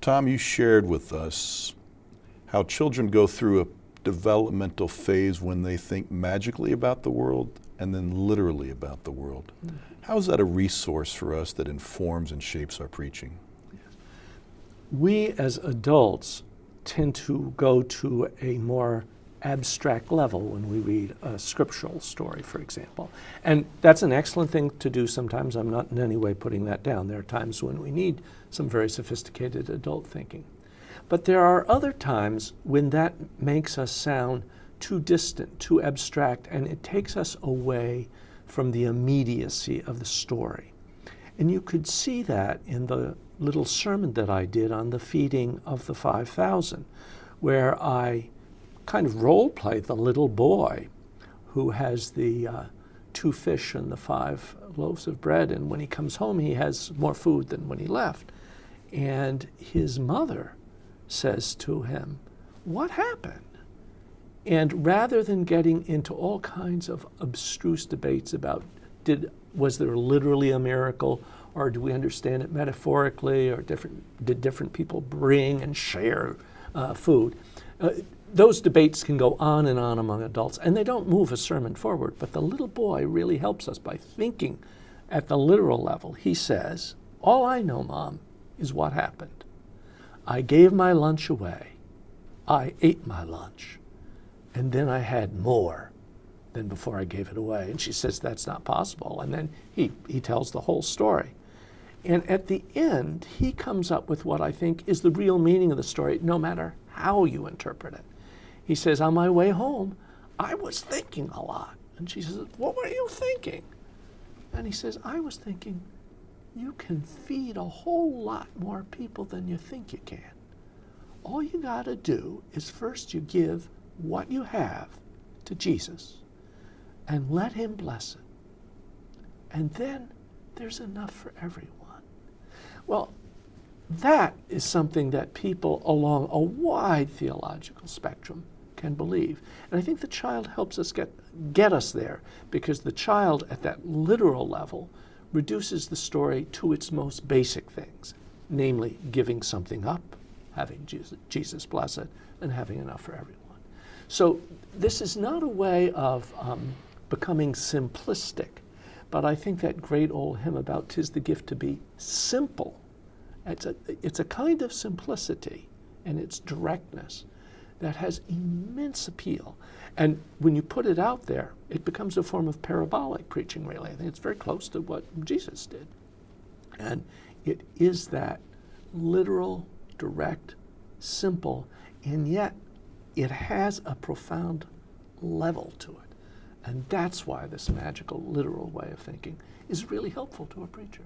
Tom, you shared with us how children go through a developmental phase when they think magically about the world and then literally about the world. Mm-hmm. How is that a resource for us that informs and shapes our preaching? We as adults tend to go to a more abstract level when we read a scriptural story, for example. And that's an excellent thing to do sometimes. I'm not in any way putting that down. There are times when we need some very sophisticated adult thinking. But there are other times when that makes us sound too distant, too abstract, and it takes us away from the immediacy of the story. And you could see that in the little sermon that I did on the feeding of the 5,000, where I kind of role-play the little boy who has the 2 fish and the 5 loaves of bread, and when he comes home he has more food than when he left. And his mother says to him, "What happened?" And rather than getting into all kinds of abstruse debates about was there literally a miracle, or do we understand it metaphorically, or did different people bring and share food, those debates can go on and on among adults, and they don't move a sermon forward. But the little boy really helps us by thinking at the literal level. He says, "All I know, Mom, is what happened. I gave my lunch away. I ate my lunch. And then I had more than before I gave it away." And she says, "That's not possible." And then he tells the whole story. And at the end, he comes up with what I think is the real meaning of the story, no matter how you interpret it. He says, "On my way home, I was thinking a lot." And she says, "What were you thinking?" And he says, "I was thinking, you can feed a whole lot more people than you think you can. All you got to do is first you give what you have to Jesus and let him bless it. And then there's enough for everyone." Well, that is something that people along a wide theological spectrum can believe. And I think the child helps us get us there, because the child at that literal level reduces the story to its most basic things, namely giving something up, having Jesus bless it, and having enough for everyone. So this is not a way of becoming simplistic, but I think that great old hymn about "'Tis the gift to be simple," it's a kind of simplicity and its directness that has immense appeal. And when you put it out there, it becomes a form of parabolic preaching, really. I think it's very close to what Jesus did. And it is that literal, direct, simple, and yet it has a profound level to it. And that's why this magical, literal way of thinking is really helpful to a preacher.